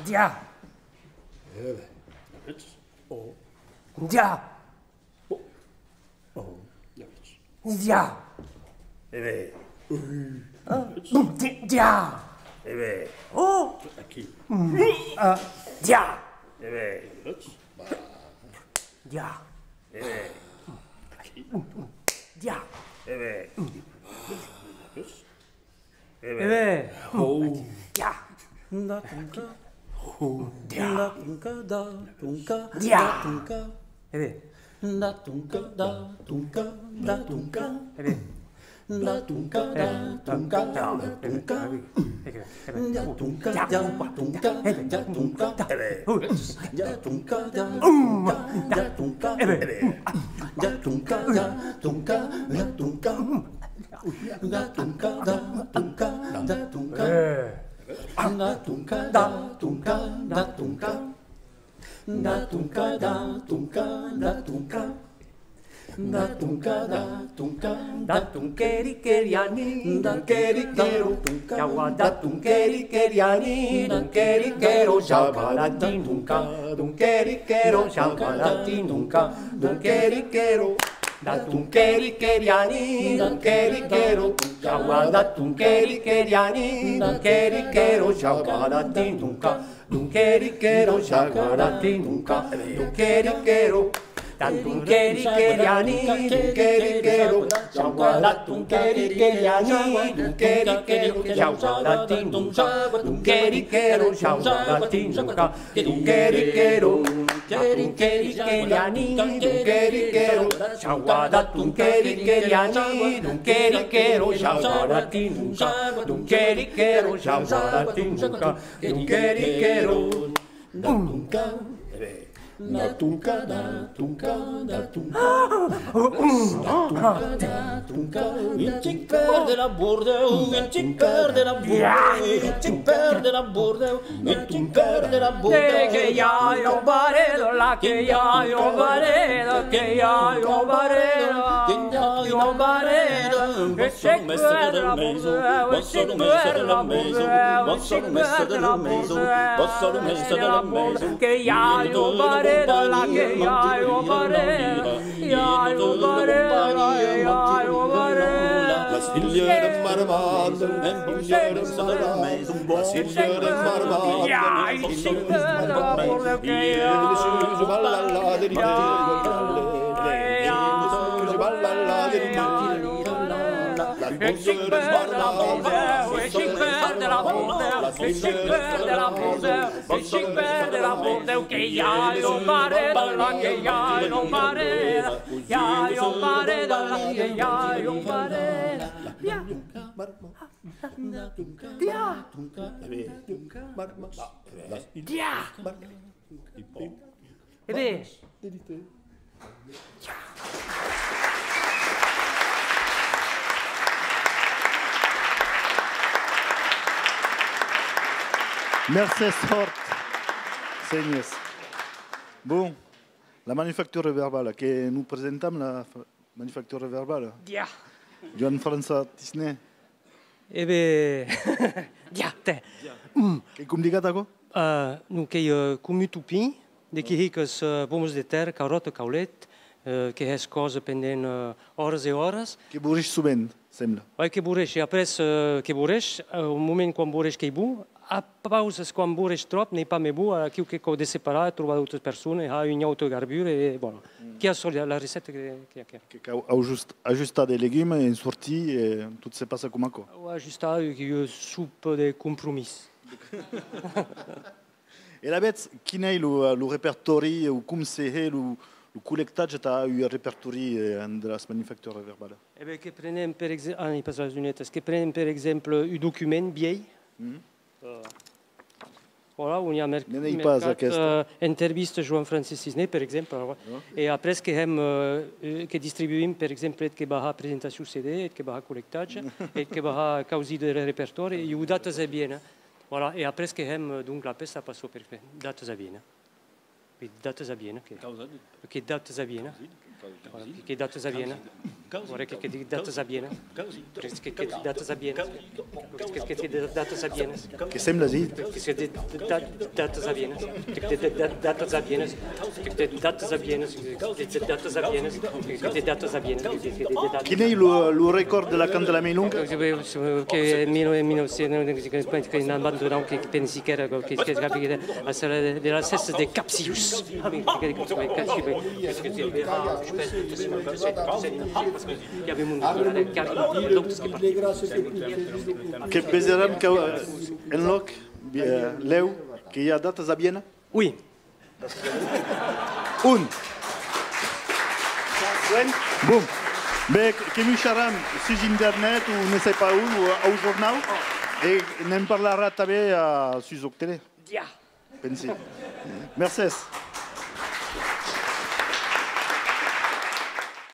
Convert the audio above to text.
Dia. Dia. Dia. Dia. Oh. Dia. Dia. Dia. Dia. Da tunca, da tunca, da tunca, Dia. da tunca, da tunca, da tunca, da tunca, da tunca, da tunca, da tunca, da tunca, da tunca, da tunca, da tunca, da tunca, da tunca, da tunca, da tunca, da tunca, da tunca, da tunca, da tunca. Da tunca, da tunca, da tunca, da tunca, da tunca, da tunca, da tunca, da tunca, da tunkeriani, da kerikero, yawa da tunkeriani, da kerikero, shabalatin tunca, tunkerikero, shabalatin tunca, tunkerikero. Da tunkeriani, da kerikero, yawa da tunkeriani, da kerikero, shabalatin tunca, tunkerikero, shabalatin tunca, tunkerikero. Da tunkeriani, tunkerikero, yawa da tunkeriani, tunkerikero, shabalatin tunca, tunkerikero, shabalatin tunca, tunkerikero. Tunkerikeriani, tunkerikero, shawada tunkerikeriani, tunkerikero, shawada tinunka, tunkerikero, shawada tinunka, tunkerikero, tunka, da tunka, da tunka, da tunka, da tunka, il cimper de la Bordeaux, il cimper de la Bordeaux, il cimper de la Bordeaux, il cimper de la Bordeaux. Che ya yo baredo la che ya yo baredo che ya yo baredo yo baredo e se Maître de la maison, bossa le maître de la maison, bossa le maître de la maison, bossa le maître de la maison. che ya yo baredo la che ya yo baredo ya yo baredo ya yo baredo. La sigliere marmante, un bigliere della maison, la sigliere marmante, ya il signore della borda che ya Merci fort, Seigneur. Bon, la manufacture verbale, que nous présentons la manufacture verbale. Dia. Joan François Tisné. Dia te. E cum digat acolo? Nu che come tupi, de che hicas pomos de terra, carota, caulet, che hes cosa pendent horas e horas. Que buriș subent, sembla. Vai che bureș, e apres che bureș, un moment quan bureș che bu, a pausas quan bureș trop, nei pa me bu, a chiu che co de separat, troba d'autres persone, ha un auto garbure e bueno. Che ha solo la ricetta che Au ajustat de legumes en sorti et tout se passe comme acolo. Au ajustat que soupe de compromis. E l'aveți, quin e el repertori, ou cum se e el colectatge ta il repertori de la manufacture verbale? E beh, che prendiamo per esempio, che prendiamo per esempio un documento viei. Voilà, on y a mercat interviste Joan Francis Tisné, per esempio, e après che distribuim, per esempio, che baha presentazione CD, che baha colectage, e che baha causi de repertori, e data za bine. Voilà, et après que donc la peste a passé perfect, data za bine. Data za bine, che data za bine. Che data za bine. Ora che data Zabiena. Che data Zabiena. Che data Zabiena. Che sembla sì. Che data Zabiena. Che data Zabiena. Che data Zabiena. Che data Zabiena. Che data Zabiena. Quel est le record de la candela mai lunga? Che che in abbandonant che pensi che era che essere della stessa de Capsius. Che penseram que en loc leu que hi ha data Zabiena? Oui. Un. Bon. Mais que nous charam sur internet ou ne sais pas où ou au journal et n'en parlera també sur la télé. Ja. Pensez. Merci.